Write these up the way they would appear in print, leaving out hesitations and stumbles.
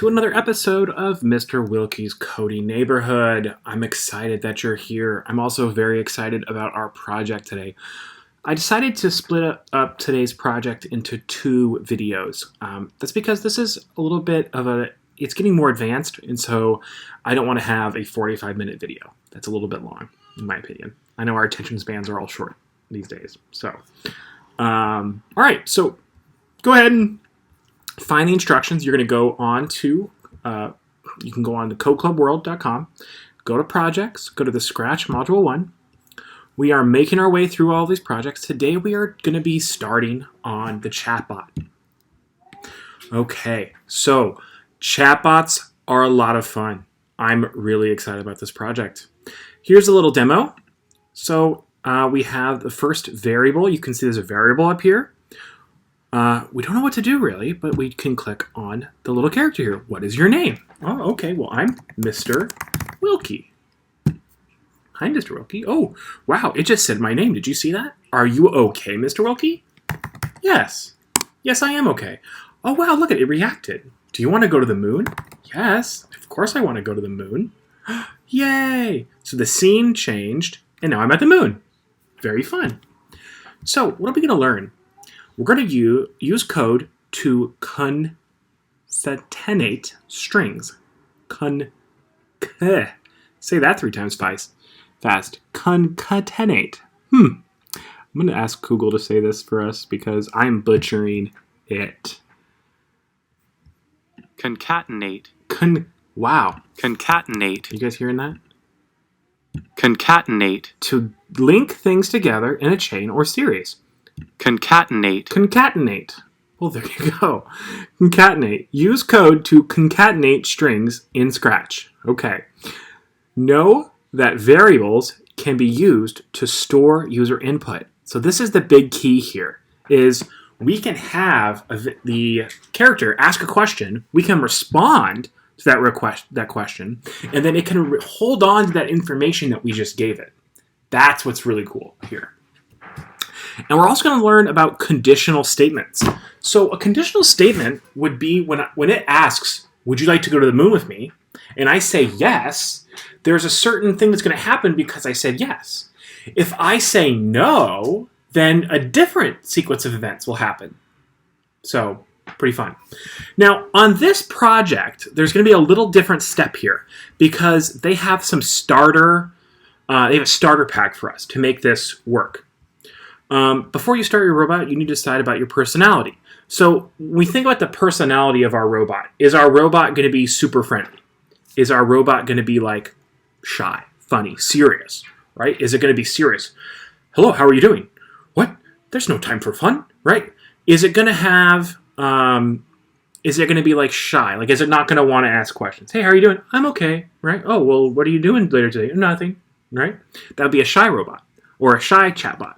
to another episode of Mr. Wilke's Coding Neighborhood. I'm excited that you're here. I'm also very excited about our project today. I decided to split up today's project into two videos. That's because this is a little bit of it's getting more advanced, and so I don't want to have a 45-minute video. That's a little bit long, in my opinion. I know our attention spans are all short these days. So, all right, so go ahead and find the instructions. You're going to go on to, you can go on to codeclubworld.com, go to projects, go to the Scratch Module 1. We are making our way through all these projects. Today we are going to be starting on the chatbot. Okay, so chatbots are a lot of fun. I'm really excited about this project. Here's a little demo. So we have the first variable. You can see there's a variable up here. We don't know what to do really, but we can click on the little character here. What is your name? Oh, okay. Well, I'm Mr. Wilke. Hi, Mr. Wilke. Oh, wow. It just said my name. Did you see that? Are you okay, Mr. Wilke? Yes. Yes, I am okay. Oh, wow. Look at it. It reacted. Do you want to go to the moon? Yes. Of course I want to go to the moon. Yay. So the scene changed, and now I'm at the moon. Very fun. So what are we going to learn? We're going to use code to concatenate strings. Say that 3 times fast. Concatenate. I'm going to ask Google to say this for us because I'm butchering it. Concatenate. Wow. Concatenate. You guys hearing that? Concatenate. To link things together in a chain or series. Concatenate. Concatenate. Well, there you go. Concatenate. Use code to concatenate strings in Scratch. Okay. Know that variables can be used to store user input. So this is the big key here, is we can have the character ask a question, we can respond to that question, and then it can hold on to that information that we just gave it. That's what's really cool here. And we're also going to learn about conditional statements. So a conditional statement would be when it asks, would you like to go to the moon with me? And I say yes, there's a certain thing that's going to happen because I said yes. If I say no, then a different sequence of events will happen. So pretty fun. Now on this project, there's going to be a little different step here because they have some starter, they have a starter pack for us to make this work. Before you start your robot, you need to decide about your personality. So we think about the personality of our robot. Is our robot going to be super friendly? Is our robot going to be like shy, funny, serious, right? Is it going to be serious? Hello, how are you doing? What? There's no time for fun, right? Is it going to have, is it going to be like shy? Like, is it not going to want to ask questions? Hey, how are you doing? I'm okay, right? Oh, well, what are you doing later today? Nothing, right? That would be a shy robot or a shy chatbot.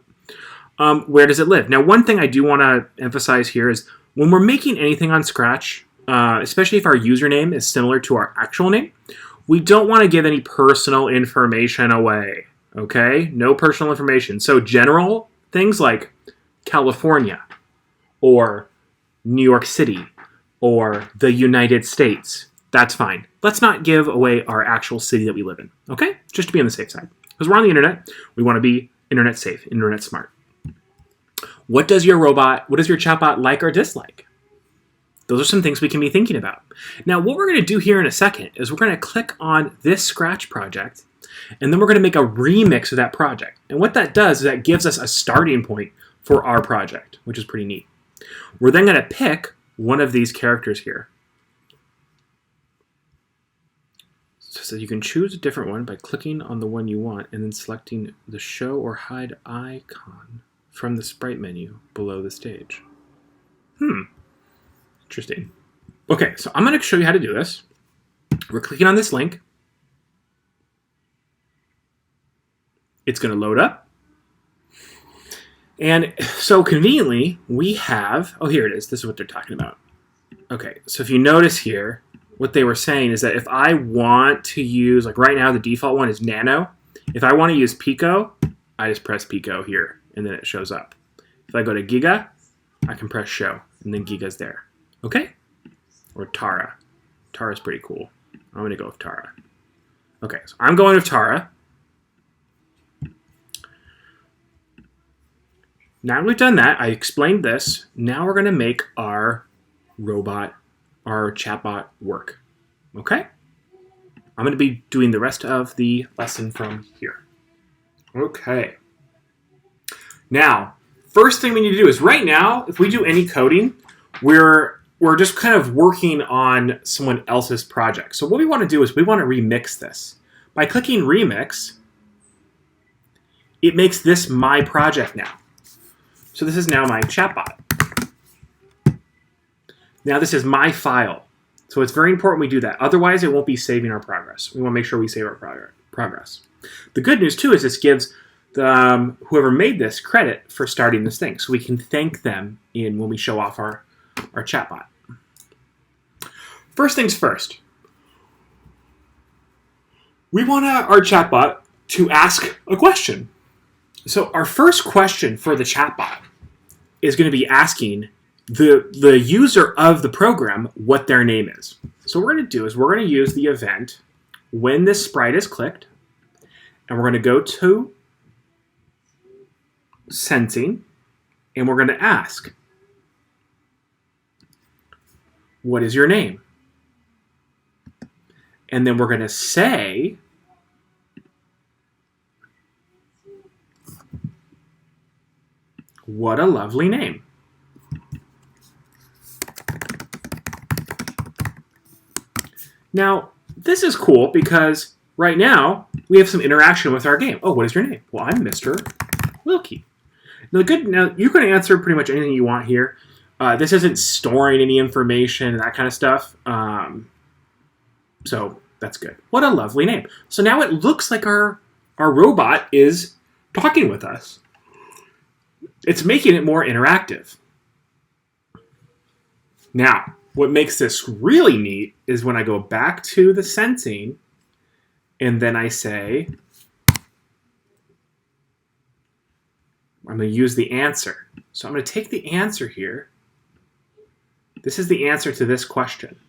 Where does it live? Now, one thing I do want to emphasize here is when we're making anything on Scratch, especially if our username is similar to our actual name, we don't want to give any personal information away, okay? No personal information. So general things like California or New York City or the United States, that's fine. Let's not give away our actual city that we live in, okay? Just to be on the safe side. Because we're on the internet, we want to be internet safe, internet smart. What does your chatbot like or dislike? Those are some things we can be thinking about. Now, what we're going to do here in a second is we're going to click on this Scratch project, and then we're going to make a remix of that project. And what that does is that gives us a starting point for our project, which is pretty neat. We're then going to pick one of these characters here. So you can choose a different one by clicking on the one you want and then selecting the show or hide icon from the sprite menu below the stage. Interesting. Okay, so I'm going to show you how to do this. We're clicking on this link. It's going to load up. And so conveniently, we have, oh, here it is. This is what they're talking about. Okay, so if you notice here, what they were saying is that if I want to use, like right now, the default one is Nano. If I want to use Pico, I just press Pico here, and then it shows up. If I go to Giga, I can press Show, and then Giga's there. Okay? Or Tara. Tara's pretty cool. I'm going to go with Tara. Okay, so I'm going with Tara. Now we've done that, I explained this. Now we're going to make our robot, our chatbot work. Okay? I'm going to be doing the rest of the lesson from here. Okay. Now, first thing we need to do is right now, if we do any coding, we're just kind of working on someone else's project. So what we want to do is we want to remix this. By clicking remix, it makes this my project now. So this is now my chatbot. Now this is my file. So it's very important we do that. Otherwise, it won't be saving our progress. We want to make sure we save our progress. The good news, too, is this gives whoever made this credit for starting this thing. So we can thank them when we show off our chatbot. First things first. We want our chatbot to ask a question. So our first question for the chatbot is going to be asking the user of the program what their name is. So what we're going to do is we're going to use the event when this sprite is clicked, and we're going to go to sensing, and we're going to ask, what is your name? And then we're going to say, what a lovely name. Now, this is cool because right now we have some interaction with our game. Oh, what is your name? Well, I'm Mr. Wilke. Now you can answer pretty much anything you want here. This isn't storing any information and that kind of stuff. So that's good. What a lovely name. So now it looks like our robot is talking with us. It's making it more interactive. Now, what makes this really neat is when I go back to the sensing and then I say, I'm going to use the answer. So I'm going to take the answer here. This is the answer to this question.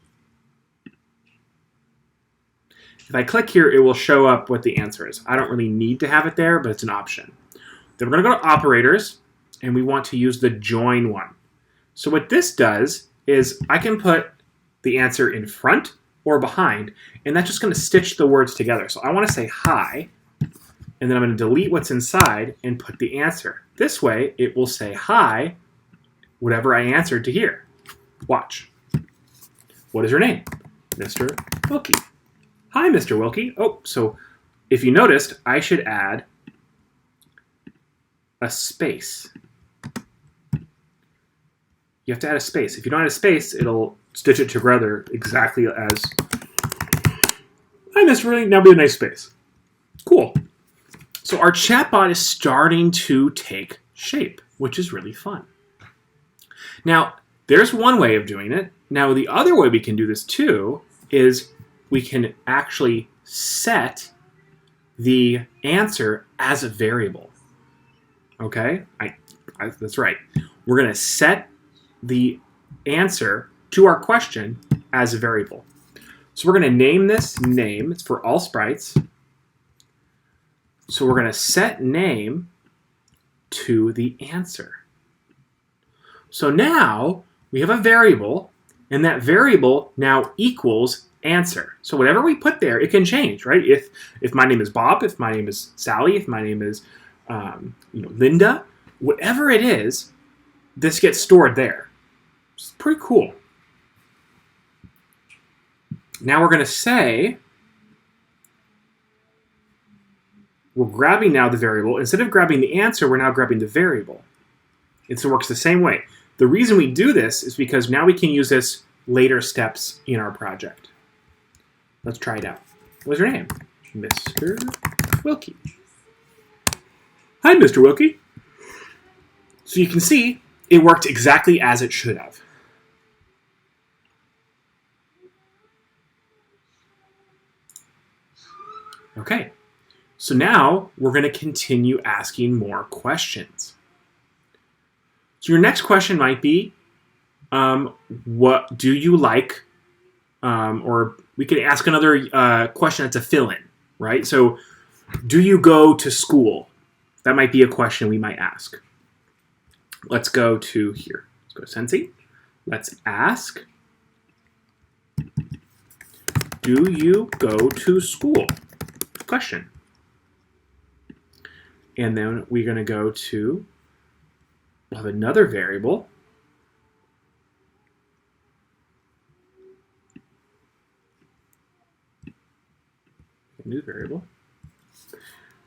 If I click here, it will show up what the answer is. I don't really need to have it there, but it's an option. Then we're going to go to operators, and we want to use the join one. So what this does is I can put the answer in front or behind, and that's just going to stitch the words together. So I want to say hi, and then I'm going to delete what's inside and put the answer. This way, it will say hi, whatever I answered to here. Watch. What is your name? Mr. Wilke. Hi, Mr. Wilke. Oh, so if you noticed, I should add a space. You have to add a space. If you don't add a space, it'll stitch it together exactly as, hi, Mr. Wilke. Now be a nice space. Cool. So our chatbot is starting to take shape, which is really fun. Now, there's one way of doing it. Now, the other way we can do this too is we can actually set the answer as a variable. Okay? That's right. We're going to set the answer to our question as a variable. So we're going to name this name. It's for all sprites. So we're going to set name to the answer. So now we have a variable, and that variable now equals answer. So whatever we put there, it can change, right? If my name is Bob, if my name is Sally, if my name is Linda, whatever it is, this gets stored there. It's pretty cool. Now we're going to say, we're grabbing now the variable. Instead of grabbing the answer, we're now grabbing the variable. It works the same way. The reason we do this is because now we can use this later steps in our project. Let's try it out. What's your name? Mr. Wilke. Hi, Mr. Wilke. So you can see it worked exactly as it should have. Okay, so now we're going to continue asking more questions. So your next question might be, what do you like or we could ask another question that's a fill-in, right? So, do you go to school? That might be a question we might ask. Let's go to here. Let's go to Sensei. Let's ask, do you go to school? Question. And then we're going to go to, we'll have another variable. A new variable.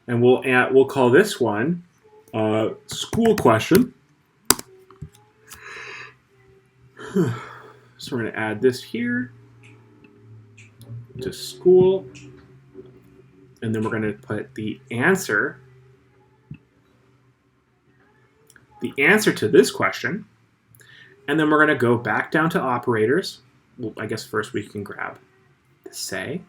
And we'll call this one school question. So we're going to add this here to school. And then we're going to put the answer to this question. And then we're going to go back down to operators. Well, I guess first we can grab the say.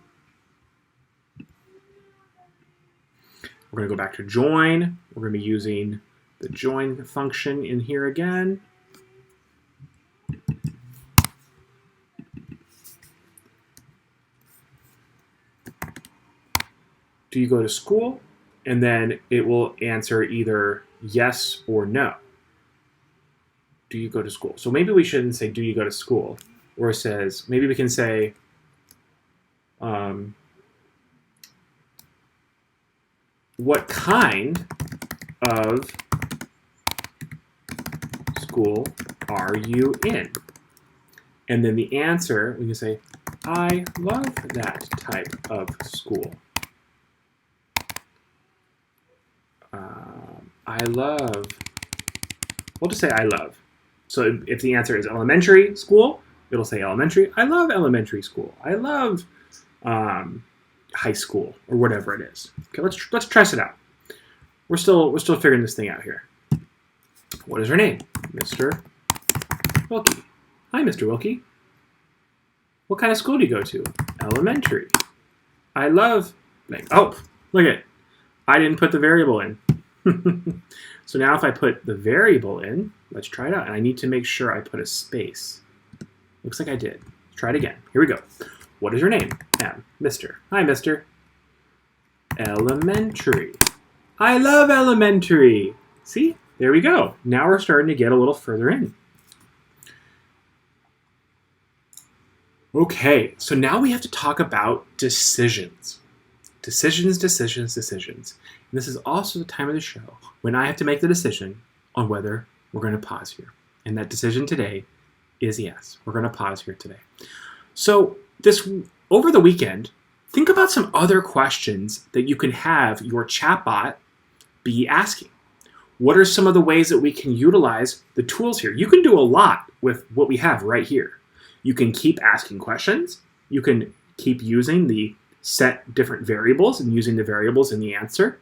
We're going to go back to join. We're going to be using the join function in here again. Do you go to school? And then it will answer either yes or no. Do you go to school? So maybe we shouldn't say, do you go to school? Or it says, maybe we can say, what kind of school are you in? And then the answer, we can say, I love that type of school. We'll just say I love. So if the answer is elementary school, it'll say elementary. I love elementary school. I love high school or whatever it is. Okay, let's test it out. We're still figuring this thing out here. What is her name? Mr. Wilke. Hi, Mr. Wilke. What kind of school do you go to? Elementary. I love. Oh, look at it. I didn't put the variable in. So now if I put the variable in, let's try it out. And I need to make sure I put a space. Looks like I did. Let's try it again. Here we go. What is your name? Mr. Hi, Mr. Elementary. I love elementary. See? There we go. Now we're starting to get a little further in. Okay, so now we have to talk about decisions. Decisions. And this is also the time of the show when I have to make the decision on whether we're going to pause here. And that decision today is yes. We're going to pause here today. So over the weekend, think about some other questions that you can have your chatbot be asking. What are some of the ways that we can utilize the tools here? You can do a lot with what we have right here. You can keep asking questions. You can keep using the set different variables and using the variables in the answer.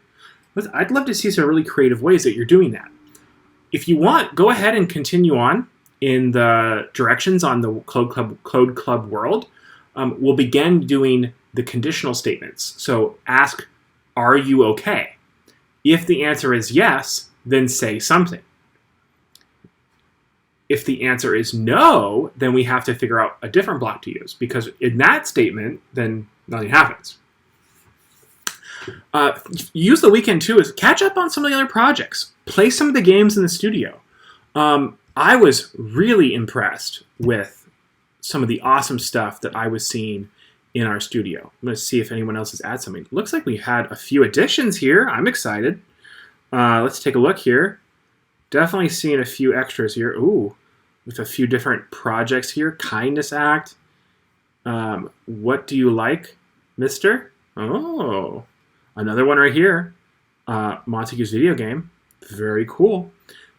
I'd love to see some really creative ways that you're doing that. If you want, go ahead and continue on in the directions on the Code Club world. We'll begin doing the conditional statements. So ask, are you okay? If the answer is yes, then say something. If the answer is no, then we have to figure out a different block to use, because in that statement, then nothing happens. Use the weekend too is catch up on some of the other projects. Play some of the games in the studio. I was really impressed with some of the awesome stuff that I was seeing in our studio. I'm going to see if anyone else has added something. Looks like we had a few additions here. I'm excited. Let's take a look here. Definitely seeing a few extras here. Ooh, with a few different projects here. Kindness Act. What do you like, mister? Oh, another one right here. Montague's video game. Very cool.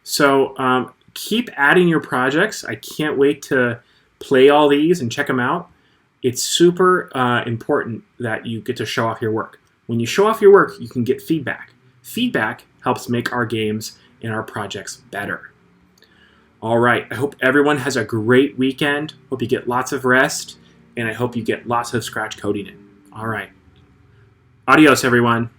So keep adding your projects. I can't wait to play all these and check them out. It's super important that you get to show off your work. When you show off your work, you can get feedback. Feedback helps make our games and our projects better. All right, I hope everyone has a great weekend. Hope you get lots of rest, and I hope you get lots of scratch coding in. All right. Adios, everyone.